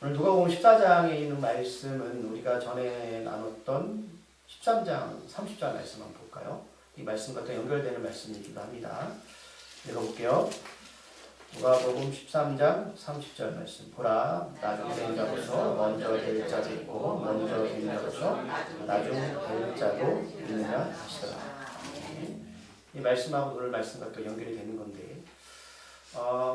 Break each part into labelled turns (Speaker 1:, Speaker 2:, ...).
Speaker 1: 오늘 누가복음 14장에 있는 말씀은 우리가 전에 나눴던 13장 30절 말씀 한번 볼까요? 이 말씀과 또 연결되는 말씀이기도 합니다. 읽어볼게요. 누가복음 13장 30절 말씀. 보라, 나중 된 자로서 먼저 될 자도 있고 먼저 된 자로서 나중 될 자도 있느냐 하시더라. 이 말씀하고 오늘 말씀과 또 연결이 되는 건데,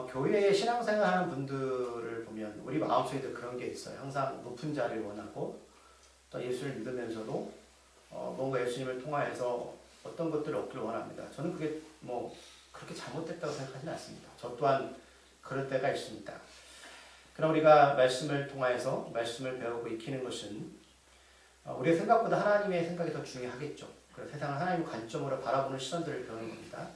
Speaker 1: 교회에 신앙생활하는 분들을 보면 우리 마음속에도 그런 게 있어요. 항상 높은 자리를 원하고 또 예수를 믿으면서도 뭔가 예수님을 통하여서 어떤 것들을 얻기를 원합니다. 저는 그게 뭐 그렇게 잘못됐다고 생각하지는 않습니다. 저 또한 그럴 때가 있습니다. 그럼 우리가 말씀을 통하여서 말씀을 배우고 익히는 것은 우리의 생각보다 하나님의 생각이 더 중요하겠죠. 그래서 세상을 하나님의 관점으로 바라보는 시선들을 배우는 겁니다.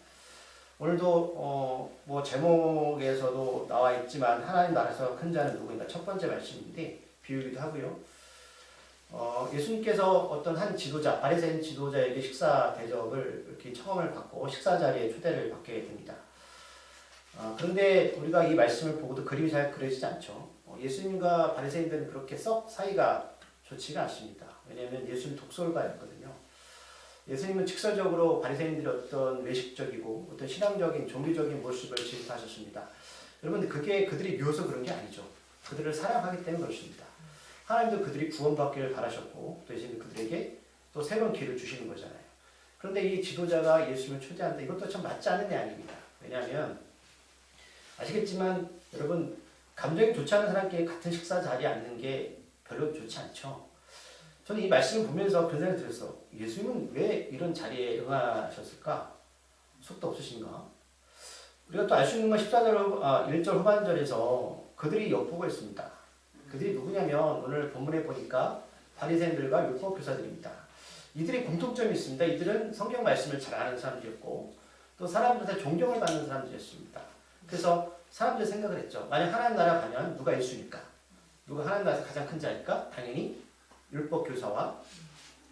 Speaker 1: 오늘도 뭐 제목에서도 나와 있지만 하나님 나라에서 큰 자는 누구인가 첫 번째 말씀인데 비유기도 하고요. 예수님께서 어떤 한 지도자, 바리새인 지도자에게 식사 대접을 이렇게 청함을 받고 식사 자리에 초대를 받게 됩니다. 그런데 우리가 이 말씀을 보고도 그림이 잘 그려지지 않죠. 예수님과 바리새인들은 그렇게 썩 사이가 좋지가 않습니다. 왜냐하면 예수님 독설가였거든요. 예수님은 직설적으로 바리새인들의 어떤 외식적이고 어떤 신앙적인 종교적인 모습을 지적하셨습니다. 여러분, 그게 그들이 미워서 그런 게 아니죠. 그들을 사랑하기 때문에 그렇습니다. 하나님도 그들이 구원받기를 바라셨고 또 예수님 그들에게 또 새로운 기회를 주시는 거잖아요. 그런데 이 지도자가 예수님을 초대한다. 이것도 참 맞지 않는 내용입니다. 왜냐하면 아시겠지만 여러분, 감정이 좋지 않은 사람끼리 같은 식사 자리에 앉는 게 별로 좋지 않죠. 저는 이 말씀을 보면서 그런 생각이 들었어. 예수님은 왜 이런 자리에 응하셨을까? 속도 없으신가? 우리가 또 알 수 있는 건 1절 후반절에서 그들이 엿보고 있습니다. 그들이 누구냐면 오늘 본문에 보니까 바리새인들과 율법 교사들입니다. 이들이 공통점이 있습니다. 이들은 성경 말씀을 잘 아는 사람들이었고 또 사람들한테 존경을 받는 사람들이었습니다. 그래서 사람들이 생각을 했죠. 만약 하나님 나라 가면 누가 예수니까? 누가 하나님 나라에서 가장 큰 자일까? 당연히 율법 교사와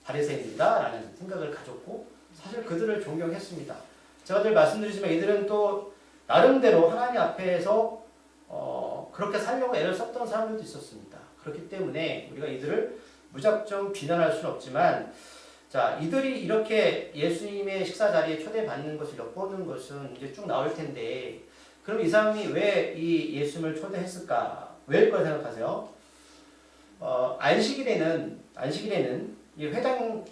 Speaker 1: 바리새인이다라는 생각을 가졌고 사실 그들을 존경했습니다. 제가 늘 말씀드리지만 이들은 또 나름대로 하나님 앞에서 그렇게 살려고 애를 썼던 사람들도 있었습니다. 그렇기 때문에 우리가 이들을 무작정 비난할 수는 없지만, 자, 이들이 이렇게 예수님의 식사 자리에 초대받는 것을 엿보는 것은 이제 쭉 나올 텐데, 그럼 이 사람이 왜 이 예수님을 초대했을까? 왜일 거라 생각하세요? 안식일에는 이 회당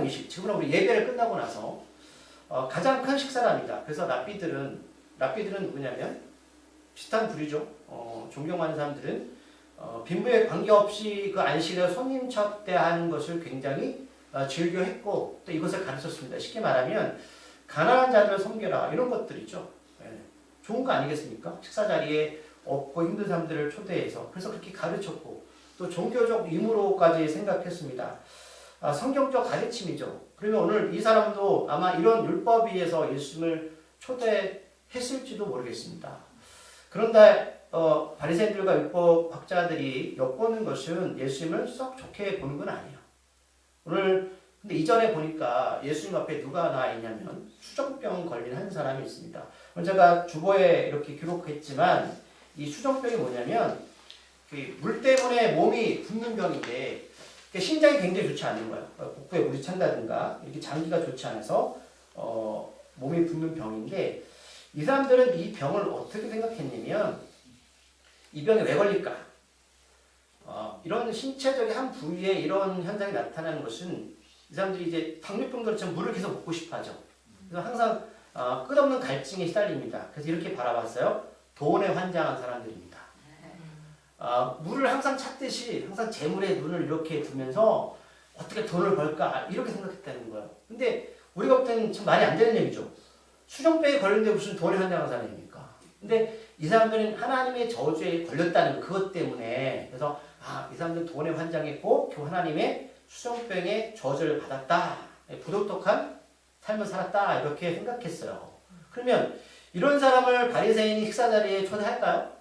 Speaker 1: 의식, 지금은 우리 예배를 끝나고 나서 가장 큰 식사를 합니다. 그래서 랍비들은 누구냐면 비슷한 부류죠. 존경하는 사람들은 빈부에 관계없이 그 안식일에 손님 접대하는 것을 굉장히 즐겨했고 또 이것을 가르쳤습니다. 쉽게 말하면 가난한 자들을 섬겨라 이런 것들이죠. 좋은 거 아니겠습니까? 식사 자리에 없고 힘든 사람들을 초대해서 그래서 그렇게 가르쳤고 또 종교적 의무로까지 생각했습니다. 성경적 가르침이죠. 그러면 오늘 이 사람도 아마 이런 율법에 의해서 예수님을 초대했을지도 모르겠습니다. 그런데 바리새인들과 율법 학자들이 엿보는 것은 예수님을 썩 좋게 보는 건 아니에요. 오늘 근데 이전에 보니까 예수님 앞에 누가 나와 있냐면 수정병 걸린 한 사람이 있습니다. 제가 주보에 이렇게 기록했지만 이 수정병이 뭐냐면 물 때문에 몸이 붓는 병인데 신장이 굉장히 좋지 않은 거예요. 복부에 물이 찬다든가 이렇게 장기가 좋지 않아서 몸이 붓는 병인데 이 사람들은 이 병을 어떻게 생각했냐면 이 병에 왜 걸릴까? 이런 신체적인 한 부위에 이런 현상이 나타나는 것은 이 사람들이 이제 당뇨병들처럼 물을 계속 먹고 싶어 하죠. 그래서 항상 끝없는 갈증에 시달립니다. 그래서 이렇게 바라봤어요. 돈에 환장한 사람들입니다. 물을 항상 찾듯이 항상 재물에 눈을 이렇게 두면서 어떻게 돈을 벌까 이렇게 생각했다는 거예요. 근데 우리가 볼 때는 참 말이 안 되는 얘기죠. 수정병에 걸렸는데 무슨 돈에 환장한 사람입니까? 근데 이 사람들은 하나님의 저주에 걸렸다는 그것 때문에 그래서 이 사람들은 돈에 환장했고 결국 하나님의 수정병에 저주를 받았다. 부도덕한 삶을 살았다. 이렇게 생각했어요. 그러면 이런 사람을 바리새인이 식사 자리에 초대할까요?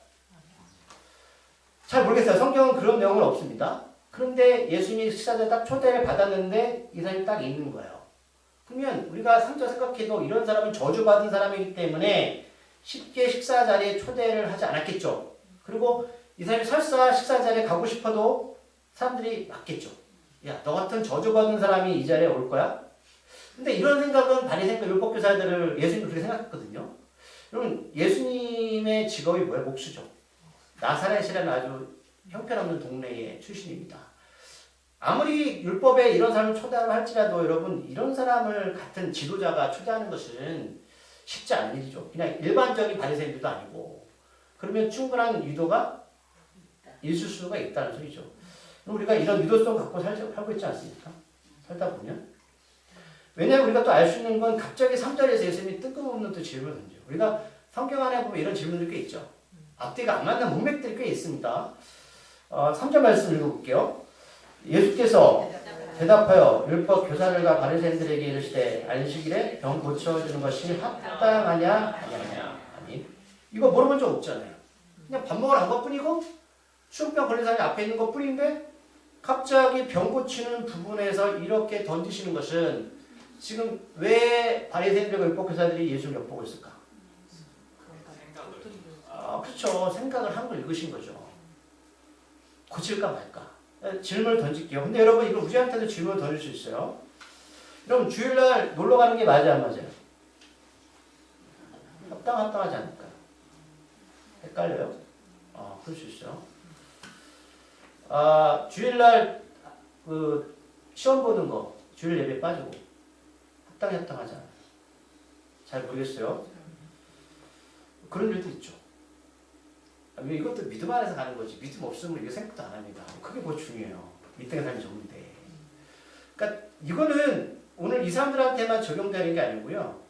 Speaker 1: 잘 모르겠어요. 성경은 그런 내용은 없습니다. 그런데 예수님이 식사자에 딱 초대를 받았는데 이 사람이 딱 있는 거예요. 그러면 우리가 상처 생각해도 이런 사람은 저주받은 사람이기 때문에 쉽게 식사 자리에 초대를 하지 않았겠죠. 그리고 이 사람이 설사 식사 자리에 가고 싶어도 사람들이 맞겠죠. 야, 너 같은 저주받은 사람이 이 자리에 올 거야? 근데 이런 생각은 바리새인과 율법교사들을 예수님이 그렇게 생각했거든요. 여러분, 예수님의 직업이 뭐예요? 목수죠. 나사렛이라는 아주 형편없는 동네의 출신입니다. 아무리 율법에 이런 사람을 초대하려 할지라도 여러분, 이런 사람을 같은 지도자가 초대하는 것은 쉽지 않은 일이죠. 그냥 일반적인 바리새인들도 아니고. 그러면 충분한 유도가 있을 수가 있다는 소리죠. 우리가 이런 유도성 갖고 살고 있지 않습니까? 살다 보면. 왜냐하면 우리가 또 알 수 있는 건 갑자기 3절에서 예수님이 뜬금없는 또 질문을 던져요. 우리가 성경 안에 보면 이런 질문들이 꽤 있죠. 앞뒤가 안 맞는 문맥들이 꽤 있습니다. 3절 말씀 읽어볼게요. 예수께서 대답하여 율법 교사들과 바리새인들에게 이르시되 안식일에 병 고쳐주는 것이 합당하냐 아니하냐. 아니, 이거 물어본 적 없잖아요. 그냥 밥 먹으러 간 것뿐이고 수족병 걸린 사람이 앞에 있는 것뿐인데 갑자기 병 고치는 부분에서 이렇게 던지시는 것은 지금 왜 바리새인들과 율법 교사들이 예수를 엿보고 있을까? 그렇죠. 생각을 한 걸 읽으신 거죠. 고칠까 말까. 질문을 던질게요. 근데 여러분 이거 우리한테도 질문을 던질 수 있어요. 여러분 주일날 놀러 가는 게 맞아요, 안 맞아요? 합당하지 않을까요? 헷갈려요? 그럴 수 있어요. 주일날 그 시험 보는 거 주일 예배 빠지고 합당하지 않아요. 잘 모르겠어요. 그런 일도 있죠. 이것도 믿음 안에서 가는 거지. 믿음 없으면 이거 생각도 안 합니다. 그게 뭐 중요해요. 믿음의 삶이 좋은데. 그러니까 이거는 오늘 이 사람들한테만 적용되는 게 아니고요.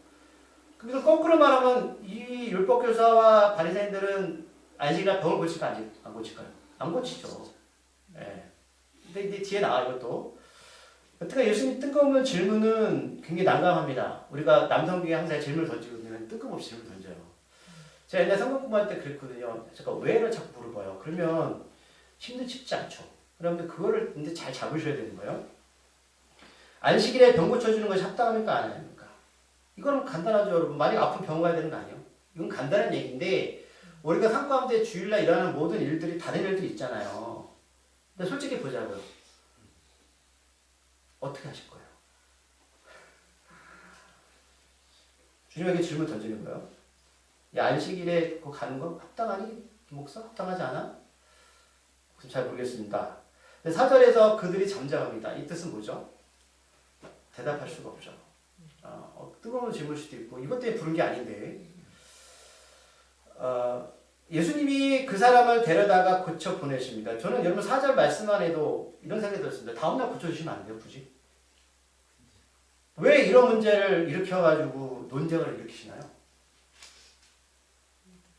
Speaker 1: 그래서 거꾸로 말하면 이 율법교사와 바리새인들은 안식일날 병을 고칠까 안 고칠까요? 안 고치죠. 예. 근데 이제 뒤에 나와 이것도. 여태까지 예수님 뜬금없는 질문은 굉장히 난감합니다. 우리가 남성교회 항상 질문을 던지거든요. 뜬금없이 질문 던져요. 제가 옛날 성경 공부할 때 그랬거든요. 제가 왜를 자꾸 물어봐요. 그러면 쉽지 않죠. 그런데 그거를 이제 잘 잡으셔야 되는 거예요. 안식일에 병 고쳐주는 것이 합당합니까? 아닙니까? 이거는 간단하죠, 여러분. 만약 아픈 병 가야 되는 거 아니에요? 이건 간단한 얘기인데 우리가 삶 가운데 주일날 일어나는 모든 일들이 다른 일들이 있잖아요. 근데 솔직히 보자고요. 어떻게 하실 거예요? 주님에게 질문 던지는 거예요. 야, 안식일에 가는 거 합당하니? 목사? 합당하지 않아? 잘 모르겠습니다. 4절에서 그들이 잠잠합니다. 이 뜻은 뭐죠? 대답할 수가 없죠. 뜨거운 질문일 수도 있고 이것 때문에 부른 게 아닌데 예수님이 그 사람을 데려다가 고쳐 보내십니다. 저는 여러분 4절 말씀만 해도 이런 생각이 들었습니다. 다음날 고쳐주시면 안 돼요? 굳이? 왜 이런 문제를 일으켜가지고 논쟁을 일으키시나요?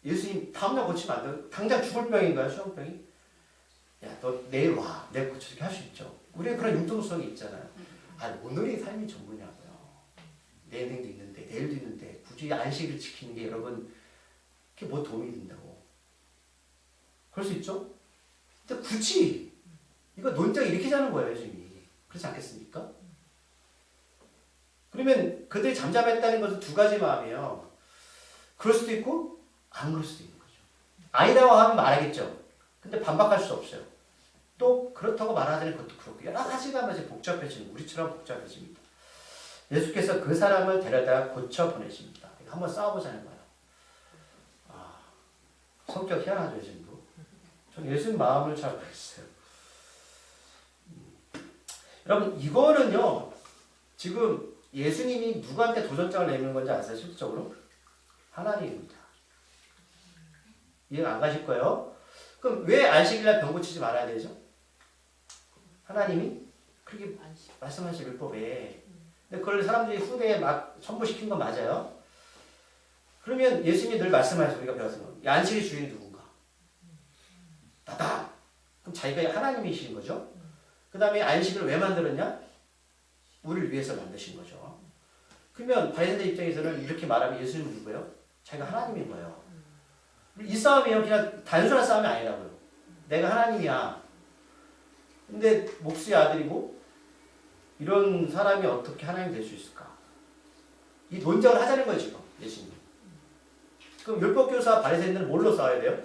Speaker 1: 예수님 다음날 고치면 안 돼요? 당장 죽을 병인가요? 수영병이? 야, 너 내일 와. 내가 고쳐줄게 할 수 있죠. 우리의 그런 융통성이 있잖아요. 오늘의 삶이 전부냐고요. 내일도 있는데 내일도 있는데 굳이 안식을 지키는 게 여러분 그게 뭐 도움이 된다고. 그럴 수 있죠? 근데 굳이 이거 논쟁 일으키자는 거예요. 예수님이. 그렇지 않겠습니까? 그러면 그들이 잠잠했다는 것은 두 가지 마음이에요. 그럴 수도 있고 안 그럴 수도 있는 거죠. 아니라고 하면 말하겠죠. 근데 반박할 수 없어요. 또 그렇다고 말하자는 것도 그렇고 여러 가지가 마치 복잡해지는 우리처럼 복잡해집니다. 예수께서 그 사람을 데려다 고쳐 보내십니다. 한번 싸워보자는 거예요. 성격 희한하죠, 예수님도. 저는 예수님 마음을 잘 모르겠어요. 여러분 이거는요. 지금 예수님이 누구한테 도전장을 내미는 건지 아세요? 실질적으로? 하나님입니다. 이해가 안 가실 거예요? 그럼 왜 안식일날 병 고치지 말아야 되죠? 하나님이 그렇게 말씀하신 율법에. 근데 그걸 사람들이 후대에 막 첨부시킨 건 맞아요. 그러면 예수님이 늘 말씀하셔서 우리가 배웠던 거. 안식일 주인이 누군가? 나다. 그럼 자기가 하나님이신 거죠. 그 다음에 안식을 왜 만들었냐? 우리를 위해서 만드신 거죠. 그러면 바리새인들 입장에서는 이렇게 말하면 예수님은 누구예요? 자기가 하나님인 거예요. 이 싸움이요 그냥 단순한 싸움이 아니라고요. 내가 하나님이야. 근데 목수의 아들이고 이런 사람이 어떻게 하나님이 될 수 있을까? 이 논쟁을 하자는 거예요 지금 예수님. 그럼 율법교사 바리새인들은 뭘로 싸워야 돼요?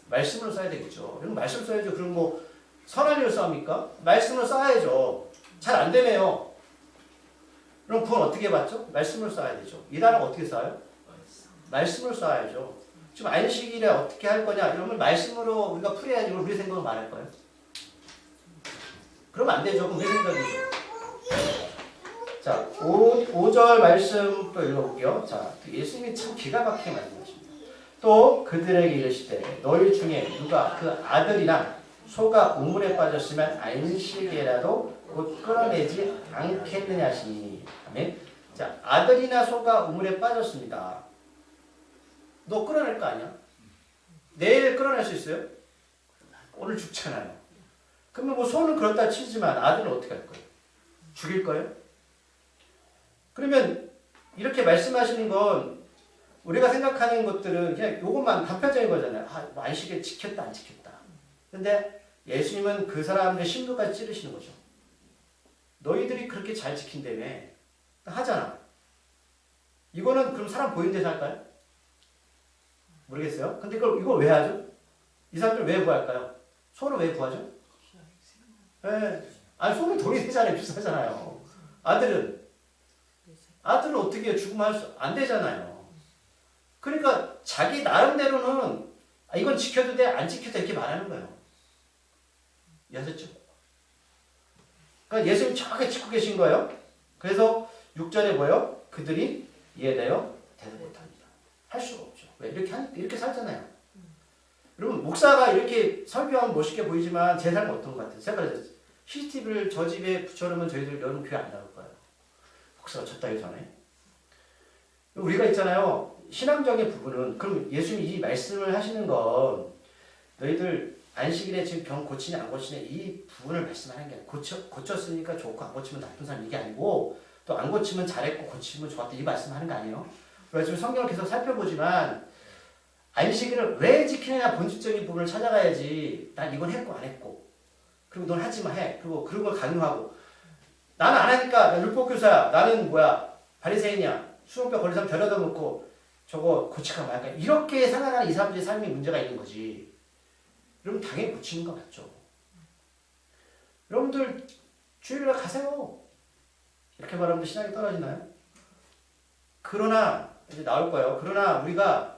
Speaker 1: 말씀으로 써야 되겠죠. 그럼 말씀을 써야죠. 그럼 뭐 선한 일을 써합니까? 말씀을 써야죠. 잘 안 되네요. 그럼 구원 어떻게 받죠? 말씀을 써야 되죠. 이 단어가 어떻게 써요? 말씀을 써야죠. 지금 안식일에 어떻게 할 거냐? 이러면 말씀으로 우리가 풀어야지. 우리 생각은 말할 거예요. 그러면 안 되죠. 그럼 우리 생각이죠. 자, 5절 말씀 또 읽어볼게요. 자, 예수님이 참 기가 막히게 말씀하십니다. 또 그들에게 이르시되 너희 중에 누가 그 아들이나 소가 우물에 빠졌으면 안식에라도 곧 끌어내지 않겠느냐 하시니. 아멘. 자, 아들이나 소가 우물에 빠졌습니다. 너 끌어낼 거 아니야? 내일 끌어낼 수 있어요? 오늘 죽잖아요. 그러면 뭐 소는 그렇다 치지만 아들은 어떻게 할 거예요? 죽일 거예요? 그러면 이렇게 말씀하시는 건 우리가 생각하는 것들은 그냥 요것만 단편적인 거잖아요. 아, 뭐 안식일 지켰다 안 지켰다. 근데 예수님은 그 사람들의 심도까지 찌르시는 거죠. 너희들이 그렇게 잘 지킨다며 하잖아. 이거는 그럼 사람 보이는 데서 할까요? 모르겠어요. 근데 이걸 왜 하죠? 이 사람들 왜 구할까요? 소를 왜 구하죠? 네. 아니 소는 돈이 되잖아요. 비싸잖아요. 아들은 어떻게 죽으면 안 되잖아요. 그러니까 자기 나름대로는 이건 지켜도 돼, 안 지켜도 돼 이렇게 말하는 거예요. 이해하셨죠? 그러니까 예수님 정확하게 지키고 계신 거예요. 그래서 6절에 뭐예요? 그들이 이해되어 대답 못합니다. 할 수가 없죠. 왜? 이렇게 살잖아요. 여러분 목사가 이렇게 설교하면 멋있게 보이지만 제 삶은 어떤 것 같아요? 제가 그랬어요. CCTV를 저 집에 붙여놓으면 저희들 여름 교회 안 나올 거예요. 목사가 졌다기 전에. 우리가 있잖아요. 신앙적인 부분은 그럼 예수님이 이 말씀을 하시는 건 너희들 안식일에 지금 병 고치냐 안 고치냐 이 부분을 말씀하는 게 아니라 고쳤으니까 좋고 안 고치면 나쁜 사람 이게 아니고 또 안 고치면 잘했고 고치면 좋았다 이 말씀하는 거 아니에요? 그래서 지금 성경을 계속 살펴보지만 안식일을 왜 지키느냐 본질적인 부분을 찾아가야지 난 이건 했고 안 했고 그리고 넌 하지마 해 그리고 그런 걸 강요하고 나는 안 하니까 나 율법교사야 나는 뭐야 바리새인이야 수용병 걸린 사람 데려다 놓고 저거 고칠까 말까 이렇게 생각하는 이 사람들의 삶에 문제가 있는 거지. 여러분 당연히 고치는 거 맞죠? 여러분들 주일날 가세요. 이렇게 말하면 신앙이 떨어지나요? 그러나 이제 나올 거예요. 그러나 우리가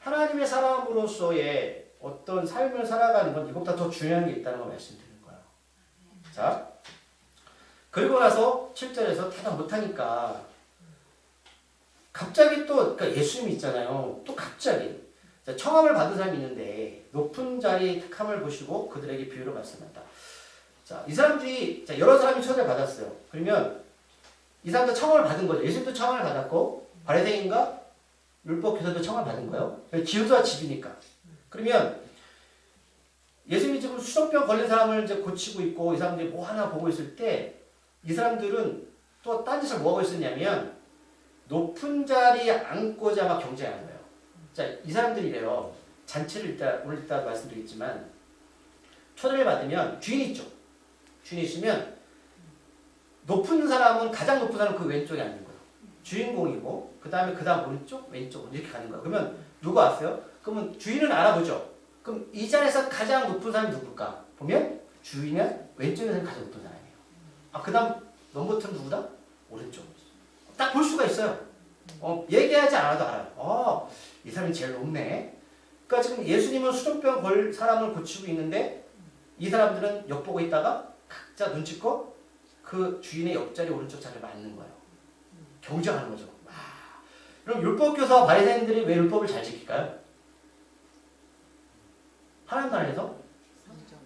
Speaker 1: 하나님의 사람으로서의 어떤 삶을 살아가는 건 이것보다 더 중요한 게 있다는 걸 말씀드리는 거예요. 자, 그리고 나서 7절에서 대답 못하니까 갑자기 또 그러니까 예수님이 있잖아요. 또 갑자기 청함을 받은 사람이 있는데 높은 자리의 택함을 보시고 그들에게 비유로 말씀한다. 자, 이 사람들이 여러 사람이 초대를 받았어요. 그러면 이 사람들 청함을 받은 거죠. 예수님도 청함을 받았고 바리새인과 율법교사도 청함을 받은 거예요. 지우자 집이니까. 그러면 예수님이 지금 수정병 걸린 사람을 이제 고치고 있고 이 사람들이 뭐 하나 보고 있을 때 이 사람들은 또 딴 짓을 뭐 하고 있었냐면 높은 자리에 앉고자 막 경쟁하는 거예요. 자, 이 사람들이래요. 잔치를 오늘 이따 말씀드리겠지만 초대를 받으면 주인이 있죠. 주인이 있으면 높은 사람은 가장 높은 사람은 그 왼쪽에 앉는 거예요. 주인공이고 그 다음 오른쪽, 왼쪽 이렇게 가는 거예요. 그러면 누가 왔어요? 그러면 주인은 알아보죠. 그럼 이 자리에서 가장 높은 사람이 누굴까? 보면 주인은 왼쪽에서 가장 높은 사람이에요. 아, 그 다음 넘버트는 누구다? 오른쪽. 딱 볼 수가 있어요. 얘기하지 않아도 알아요. 이 사람이 제일 높네. 그러니까 지금 예수님은 수족병 걸 사람을 고치고 있는데 이 사람들은 엿보고 있다가 각자 눈치껏 그 주인의 옆자리 오른쪽 자리를 맞는 거예요. 경쟁하는 거죠. 그럼 율법교사와 바리새인들이 왜 율법을 잘 지킬까요? 하나님 나라에서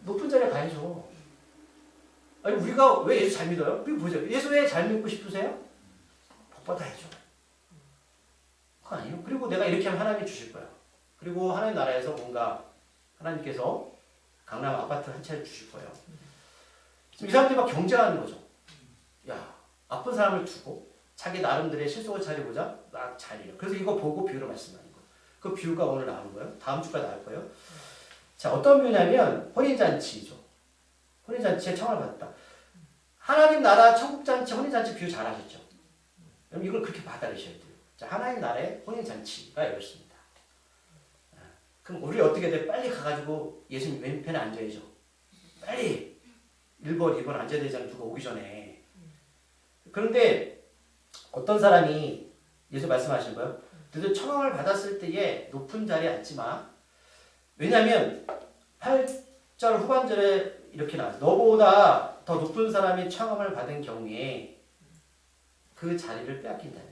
Speaker 1: 높은 자리에 가야죠. 아니 우리가 왜 예수 잘 믿어요? 우리 보죠. 예수 왜 잘 믿고 싶으세요? 복 받아야죠. 그거 아니에요? 그리고 내가 이렇게 하면 하나님이 주실 거야. 그리고 하나님 나라에서 뭔가 하나님께서 강남 아파트 한 채를 주실 거예요. 지금 이 사람들이 막 경쟁하는 거죠. 야, 아픈 사람을 두고 자기 나름대로의 실속을 차리고자 막 잘해요. 그래서 이거 보고 비유로 말씀하는 거예요. 그 비유가 오늘 나오는 거예요. 다음 주까지 나올 거예요. 자, 어떤 비유냐면 혼인잔치죠. 혼인잔치에 청을 받았다. 하나님 나라 천국잔치 혼인잔치 비유 잘 하셨죠? 그럼 이걸 그렇게 받아들이셔야 돼요. 자, 하나님 나라의 혼인잔치가 이렇습니다. 그럼 우리 어떻게 돼? 빨리 가가지고 예수님 왼편에 앉아야죠. 빨리 1번, 2번 앉아야 되잖아. 누가 오기 전에. 그런데 어떤 사람이 예수 말씀하신 거예요. 너도 청함을 받았을 때에 높은 자리에 앉지 마. 왜냐하면 8절 후반절에 이렇게 나와요. 너보다 더 높은 사람이 청함을 받은 경우에 그 자리를 빼앗긴다는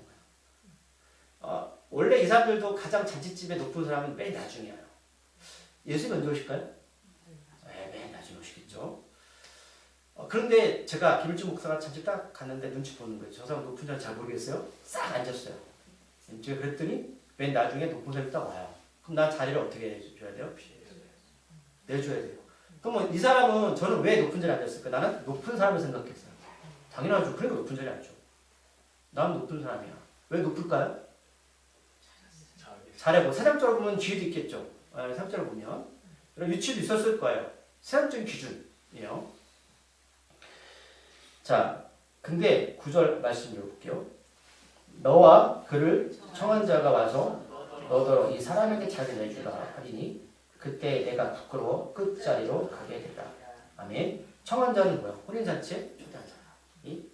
Speaker 1: 거예요. 원래 이 사람들도 가장 잔치집에 높은 사람은 맨 나중에 와요. 예수님 언제 오실까요? 네, 맨 나중에 오시겠죠. 그런데 제가 김일중 목사가 잔치 딱 갔는데 눈치 보는 거예요. 저 사람 높은 자리 잘 모르겠어요? 싹 앉았어요. 제가 그랬더니 맨 나중에 높은 사람이 딱 와요. 그럼 난 자리를 어떻게 해줘야 돼요? 내줘야 돼요. 그럼 이 사람은 저는 왜 높은 자리에 앉았을까? 나는 높은 사람을 생각했어요. 당연하죠. 그러니까 높은 자리에 앉죠. 나는 높은 사람이야. 왜 높을까요? 잘해보. 세상적으로 보면 지혜도 있겠죠. 세상적으로 보면. 그런 위치도 있었을 거예요. 세상적인 기준이에요. 자, 근데 9절 말씀 읽어볼게요. 너와 그를 청한 자가 와서 너더러 이 사람에게 자리를 내주라 하리니 그때 내가 부끄러워 끝자리로 가게 되라. 아멘. 청한 자는 뭐야? 혼인잔치에 초대한 사람이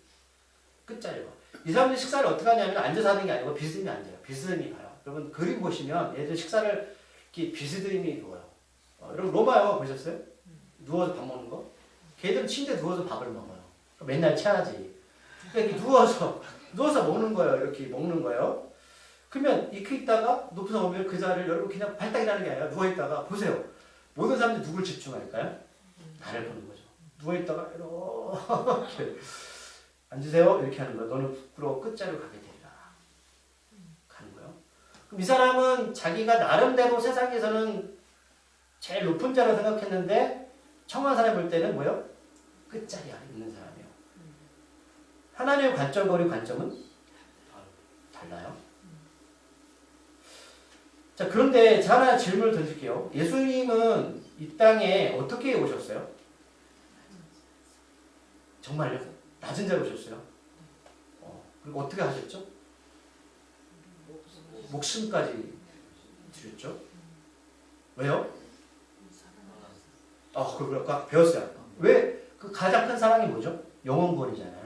Speaker 1: 끝자리로. 이 사람들이 식사를 어떻게 하냐면 앉아서 하는 게 아니고 비스듬히 앉아요. 비스듬히 봐요. 여러분 그림 보시면 얘들 식사를 이렇게 비스듬히 누워요. 여러분 로마 영화 보셨어요? 누워서 밥 먹는 거? 걔들은 침대에 누워서 밥을 먹어요. 맨날 체하지. 그러니까 누워서 먹는 거예요. 이렇게 먹는 거예요. 그러면 이렇게 있다가 높은 사람 오면 그 자리를 여러분 그냥 발딱이라는 게 아니라 누워있다가 보세요. 모든 사람들이 누굴 집중할까요? 나를 보는 거죠. 누워있다가 이렇게 앉으세요. 이렇게 하는 거예요. 너는 부끄러워 끝자리로 가게 되리라. 가는 거예요. 그럼 이 사람은 자기가 나름대로 세상에서는 제일 높은 자라고 생각했는데 청한 사람 볼 때는 뭐예요? 끝자리에 있는 사람이에요. 하나님의 관점과 우리 관점은 달라요. 자, 그런데 제가 하나 질문을 던질게요. 예수님은 이 땅에 어떻게 오셨어요? 정말요? 낮은 자로 오셨어요? 그리고 어떻게 하셨죠? 목숨까지 드렸죠? 왜요? 그걸 아까 배웠어요. 왜? 그 가장 큰 사랑이 뭐죠? 영원 구원이잖아요.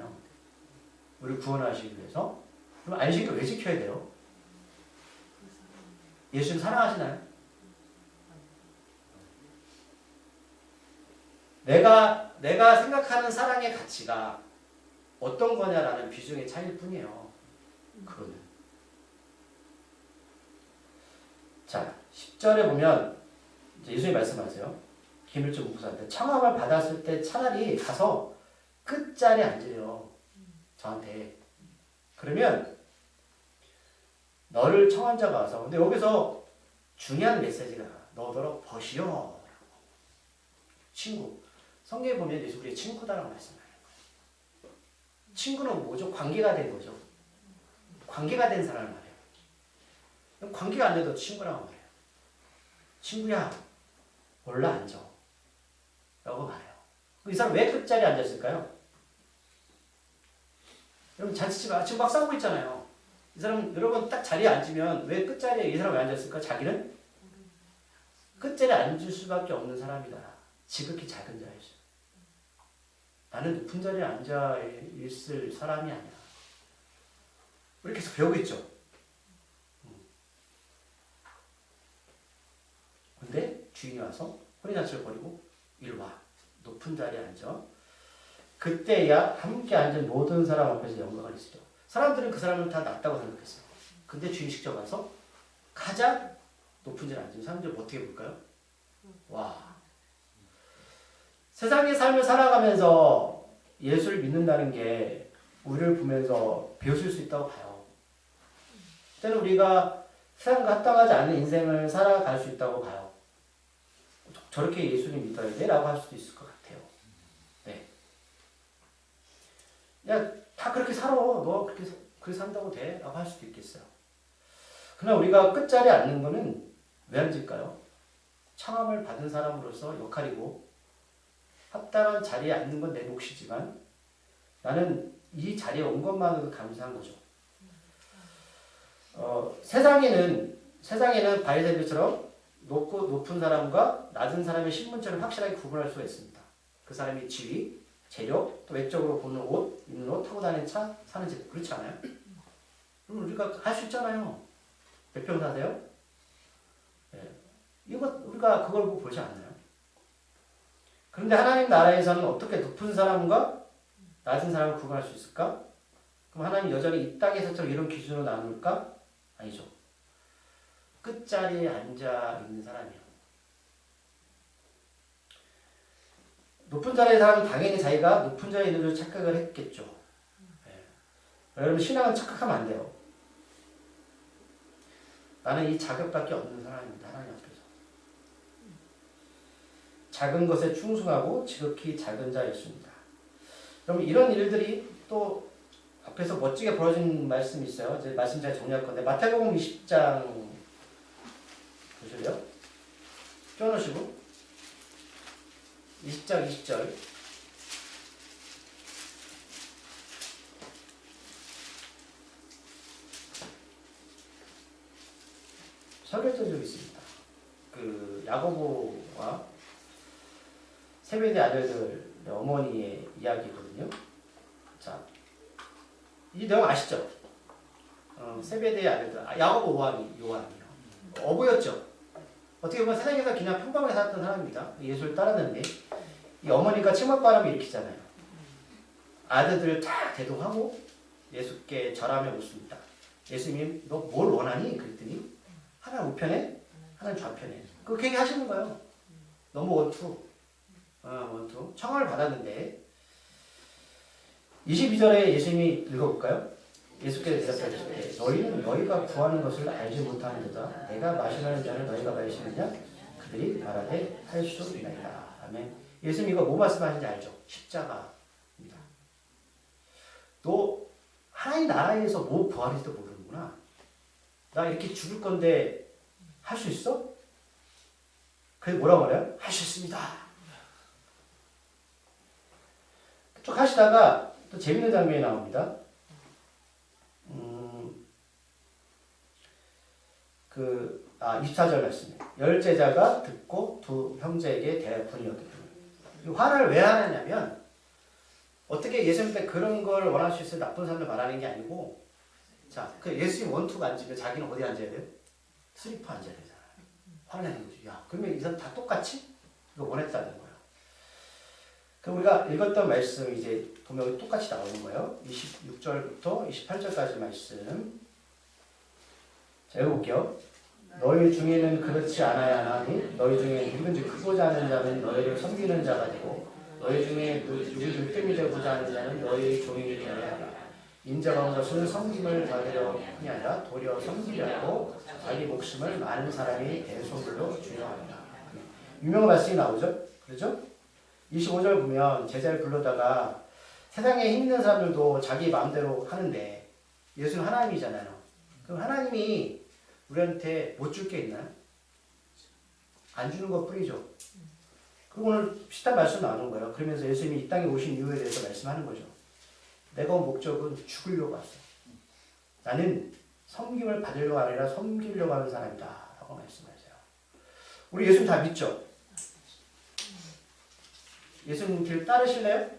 Speaker 1: 우리 구원하시기 위해서. 그럼 안식일 왜 지켜야 돼요? 예수님 사랑하시나요? 내가 생각하는 사랑의 가치가 어떤 거냐라는 비중의 차이일 뿐이에요. 그거는. 자, 10절에 보면 이제 예수님 말씀하세요. 김일중 목사한테 청함을 받았을 때 차라리 가서 끝자리에 앉으래요. 저한테. 그러면 너를 청한 자가 와서. 근데 여기서 중요한 메시지가 너더러 벗이요. 친구. 성경에 보면 예수 우리의 친구다라고 말씀하는 거예요. 친구는 뭐죠? 관계가 된 거죠. 관계가 된 사람을 말해요. 관계가 안 돼도 친구라고 말해요. 친구야, 올라앉아. 라고 말해요. 이 사람 왜 끝자리에 앉았을까요? 여러분 잔치집 지금 막 싸우고 있잖아요. 이 사람 여러분 딱 자리에 앉으면 왜 끝자리에 이 사람 왜 앉았을까? 자기는 끝자리에 앉을 수밖에 없는 사람이다. 지극히 작은 자이죠. 나는 높은 자리에 앉아 있을 사람이 아니야. 우리 계속 배우고 있죠. 근데 주인이 와서 혼인잔치를 벌이고 이리 와. 높은 자리에 앉아. 그때야 함께 앉은 모든 사람 앞에서 영광을 있으려. 사람들은 그 사람을 다 낮다고 생각했어요. 근데 주인이 직접 와서 가장 높은 자리에 앉은 사람들 어떻게 볼까요? 와. 세상의 삶을 살아가면서 예수를 믿는다는 게 우리를 보면서 배우실 수 있다고 봐요. 때는 우리가 세상과 합당하지 않는 인생을 살아갈 수 있다고 봐요. 저렇게 예수님 믿어야 돼? 라고 할 수도 있을 것 같아요. 네. 야, 다 그렇게 살아. 너 그렇게 산다고 돼? 라고 할 수도 있겠어요. 그러나 우리가 끝자리에 앉는 거는 왜 앉을까요? 청함을 받은 사람으로서 역할이고 합당한 자리에 앉는 건 내 몫이지만 나는 이 자리에 온 것만으로도 감사한 거죠. 세상에는 바리새인들처럼 높은 사람과 낮은 사람의 신분처럼 확실하게 구분할 수가 있습니다. 그 사람의 지위, 재력, 또 외적으로 보는 옷, 입는 옷, 타고 다니는 차, 사는 집. 그렇지 않아요? 그럼 우리가 할 수 있잖아요. 백평 사세요? 예. 이거 우리가 그걸 보고 보지 않나요? 그런데 하나님 나라에서는 어떻게 높은 사람과 낮은 사람을 구분할 수 있을까? 그럼 하나님 여전히 이 땅에서처럼 이런 기준으로 나눌까? 아니죠. 끝자리에 앉아 있는 사람이요. 높은 자리의 사람은 당연히 자기가 높은 자리에 있는 줄 착각을 했겠죠. 네. 여러분 신앙은 착각하면 안 돼요. 나는 이 자격밖에 없는 사람입니다. 하나님 앞에서. 작은 것에 충성하고 지극히 작은 자였습니다. 그럼 이런 일들이 또 앞에서 멋지게 벌어진 말씀이 있어요. 이제 말씀 잘 정리할 건데 마태복음 20장 보실래요? 껴놓으시고 20장 20절 설교된 적이 있습니다. 그 야고보와 세베대 아들들의 어머니의 이야기거든요. 자, 이 내용 아시죠? 세베대의 아들들, 야고보 요한이요. 어부였죠. 어떻게 보면 세상에서 그냥 평범하게 살았던 사람입니다. 예수를 따랐는데 이 어머니가 침몰바람을 일으키잖아요. 아들들을 다 대동하고 예수께 절하며 묻습니다. 예수님, 너 뭘 원하니? 그랬더니 하나 우편에, 하나 좌편에. 그렇게 얘기하시는 거예요. 너무 원투. 청함을 받았는데 22절에 예수님이 읽어볼까요? 예수께서 대답하시되 너희는 너희가 구하는 것을 알지 못하는도다. 내가 마시라는 잔을 너희가 마시느냐? 그들이 말하되 할 수 있나이다. 아멘. 예수님 이거 뭐 말씀하시는지 알죠? 십자가입니다. 너 하나님 나라에서 뭐 구하는지도 모르는구나. 나 이렇게 죽을 건데 할 수 있어? 그래서 뭐라고 말해요? 할 수 있습니다. 쭉 하시다가 또 재밌는 장면이 나옵니다. 24절 말씀이에요. 열 제자가 듣고 두 형제에게 대분이었기 때문에. 화를 왜 하느냐면 어떻게 예수님 때 그런 걸 원할 수 있어요? 나쁜 사람들 말하는 게 아니고 자, 그 예수님 원투가 앉으면 자기는 어디 앉아야 돼요? 스리퍼 앉아야 되잖아요. 화를 내는 거죠. 야, 그러면 이 사람 다 똑같이? 이거 원했다는 거예요. 그럼 우리가 읽었던 말씀 이제 보면 똑같이 나오는 거예요. 26절부터 28절까지 말씀. 자, 읽어볼게요. 너희 중에는 그렇지 않아야 하니 너희 중에 누구든지 크고자 하는 자는 너희를 섬기는 자가 되고 너희 중에 누구든지 으뜸이 되고자 하는 자는 너희 종이 되어야 하라. 인자가 온 것은 섬김을 받으려 뿐이 아니라 도리어 섬기려고 자기 목숨을 많은 사람이 대속으로 주려합니다. 유명한 말씀이 나오죠? 그렇죠? 25절 보면 제자를 불러다가 세상에 힘 있는 사람들도 자기 마음대로 하는데 예수는 하나님이잖아요. 그럼 하나님이 우리한테 못 줄 게 있나요? 안 주는 것 뿐이죠. 그리고 오늘 비슷한 말씀 나오는 거예요. 그러면서 예수님이 이 땅에 오신 이유에 대해서 말씀하는 거죠. 내가 온 목적은 죽으려고 왔어. 나는 섬김을 받으려고 아니라 섬기려고 하는 사람이다. 라고 말씀하세요. 우리 예수님 다 믿죠? 예수님 길 따르실래요?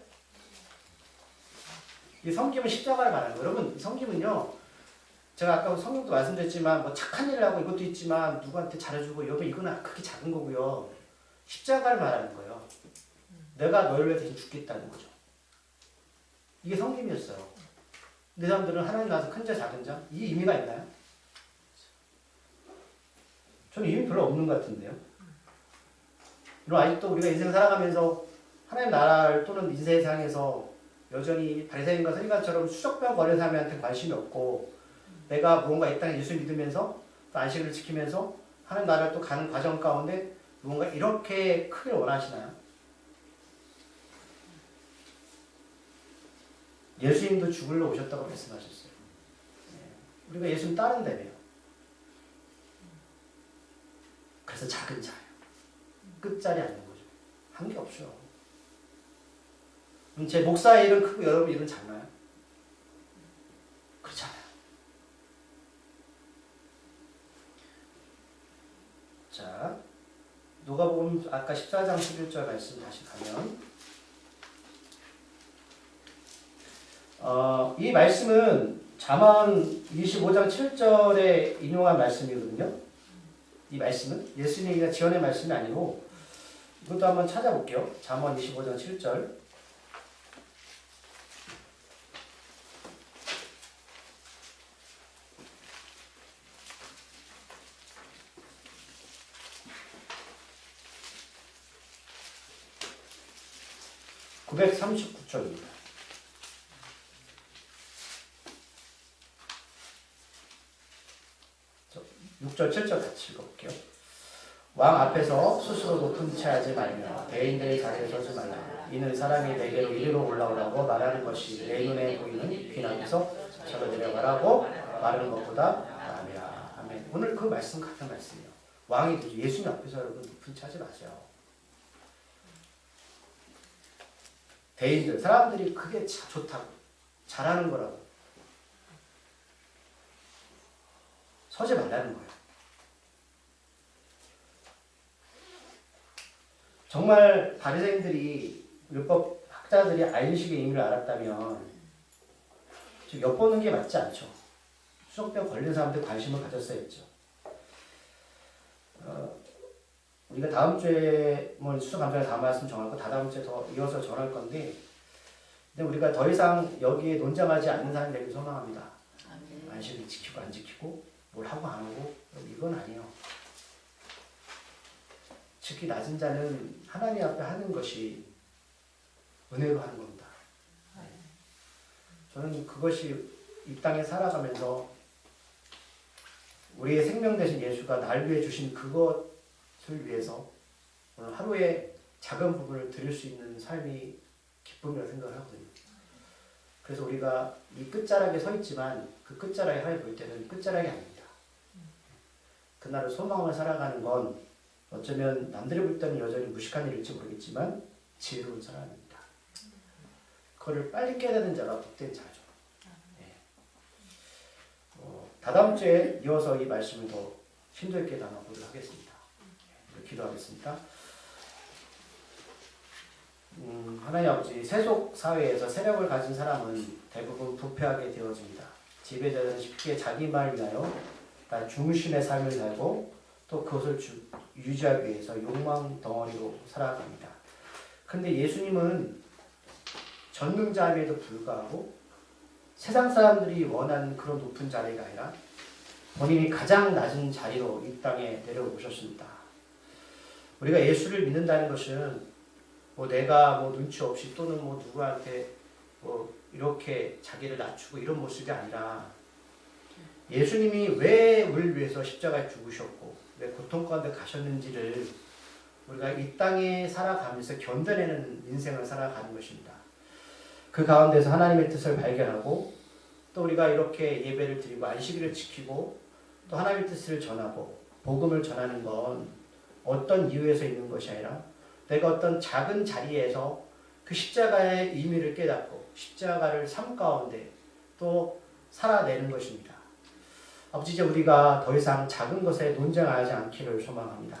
Speaker 1: 이 섬김은 십자가를 말하는 거예요. 여러분, 섬김은요, 제가 아까 성경도 말씀드렸지만, 뭐 착한 일을 하고 이것도 있지만, 누구한테 잘해주고, 여러분, 이거는 크게 작은 거고요. 십자가를 말하는 거예요. 내가 너를 위해 대신 죽겠다는 거죠. 이게 섬김이었어요. 근데 사람들은 하나님 나와서 큰 자, 작은 자, 이 의미가 있나요? 저는 의미 별로 없는 것 같은데요. 그럼 아직도 우리가 인생 살아가면서 하나님 나라를 또는 인생상에서 여전히 바리새인과 서기관처럼 수족병 걸린 사람한테 관심이 없고 내가 무언가 이 땅에 예수 믿으면서 또 안식을 지키면서 하나님 나라를 또 가는 과정 가운데 무언가 이렇게 크게 원하시나요? 예수님도 죽으러 오셨다고 말씀하셨어요. 우리가 예수님 따른다며요. 그래서 작은 자예요. 끝자리 앉는 거죠. 한 게 없죠. 그럼 제 목사의 일은 크고 여러분 일은 작나요? 그렇지 않아요. 자, 누가복음 아까 14장 11절 말씀 다시 가면 이 말씀은 잠언 25장 7절에 인용한 말씀이거든요. 이 말씀은 예수님이나 지언의 말씀이 아니고 이것도 한번 찾아볼게요. 잠언 25장 7절. (939쪽입니다) 6절 7절 같이 읽어볼게요. 왕 앞에서 스스로 높은 채 하지 말며 대인들의 자리에 서지 말라. 이는 사람이 내게로 이리로 올라오라고 말하는 것이 내 눈에 보이는 빈 앞에서 저로 내려가라고 말하는 것보다 나으리라. 아멘. 오늘 그 말씀 같은 말씀이에요. 왕이 예수님 앞에서 여러분 높은 채 하지 마세요. 대인들, 사람들이 그게 좋다고 잘하는 거라고 서지 말라는 거예요. 정말 바리새인들이 율법 학자들이 안식의 의미를 알았다면 좀 엿보는 게 맞지 않죠. 수족병 걸린 사람들 관심을 가졌어야 했죠. 우리가 다음 주에 뭐 수족감사에 다음 말씀 정하고 다다음 주에 더 이어서 전할 건데, 근데 우리가 더 이상 여기에 논쟁하지 않는 사람이 되길 소망합니다. 안식을 지키고 안 지키고 뭘 하고 안 하고 이건 아니에요. 특히 낮은 자는 하나님 앞에 하는 것이 은혜로 하는 겁니다. 저는 그것이 이 땅에 살아가면서 우리의 생명 되신 예수가 날 위해 주신 그것을 위해서 오늘 하루에 작은 부분을 드릴 수 있는 삶이 기쁨이라고 생각을 하거든요. 그래서 우리가 이 끝자락에 서 있지만 그 끝자락에 하여 볼 때는 끝자락이 아닙니다. 그날을 소망을 살아가는 건 어쩌면 남들이 볼 때는 여전히 무식한 일일지 모르겠지만 지혜로운 사람입니다. 그거를 빨리 깨닫는 자가 복된 자죠. 네. 다다음 주에 이어서 이 말씀을 더 심도 있게 나눠보도록 하겠습니다. 네, 기도하겠습니다. 하나님 아버지, 세속 사회에서 세력을 가진 사람은 대부분 부패하게 되어집니다. 지배자들은 쉽게 자기만을 위하여 중심의 삶을 살고 또 그것을 유지하기 위해서 욕망 덩어리로 살아갑니다. 그런데 예수님은 전능자임에도 불구하고 세상 사람들이 원하는 그런 높은 자리가 아니라 본인이 가장 낮은 자리로 이 땅에 내려오셨습니다. 우리가 예수를 믿는다는 것은 뭐 내가 뭐 눈치 없이 또는 뭐 누구한테 뭐 이렇게 자기를 낮추고 이런 모습이 아니라 예수님이 왜 우리를 위해서 십자가에 죽으셨고 왜 고통 가운데 가셨는지를 우리가 이 땅에 살아가면서 견뎌내는 인생을 살아가는 것입니다. 그 가운데서 하나님의 뜻을 발견하고 또 우리가 이렇게 예배를 드리고 안식일을 지키고 또 하나님의 뜻을 전하고 복음을 전하는 건 어떤 이유에서 있는 것이 아니라 내가 어떤 작은 자리에서 그 십자가의 의미를 깨닫고 십자가를 삶 가운데 또 살아내는 것입니다. 아버지, 이제 우리가 더 이상 작은 것에 논쟁하지 않기를 소망합니다.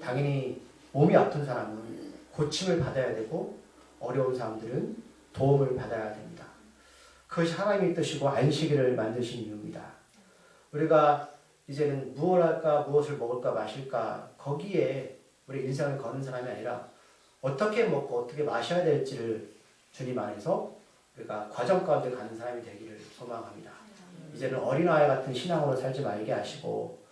Speaker 1: 당연히 몸이 아픈 사람은 고침을 받아야 되고 어려운 사람들은 도움을 받아야 됩니다. 그것이 하나님의 뜻이고 안식일을 만드신 이유입니다. 우리가 이제는 무엇을 할까, 무엇을 먹을까, 마실까 거기에 우리 인생을 거는 사람이 아니라 어떻게 먹고 어떻게 마셔야 될지를 주님 안에서 우리가 과정 가운데 가는 사람이 되기를 소망합니다. 이제는 어린아이 같은 신앙으로 살지 말게 하시고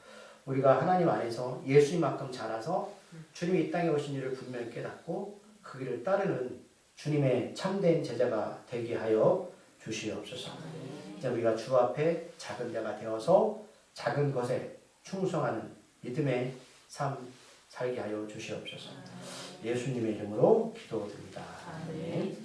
Speaker 1: 우리가 하나님 안에서 예수님만큼 자라서 주님이 이 땅에 오신 일을 분명히 깨닫고 그 길을 따르는 주님의 참된 제자가 되게 하여 주시옵소서. 이제 우리가 주 앞에 작은 자가 되어서 작은 것에 충성하는 믿음의 삶 살게 하여 주시옵소서. 예수님의 이름으로 기도드립니다. 아멘.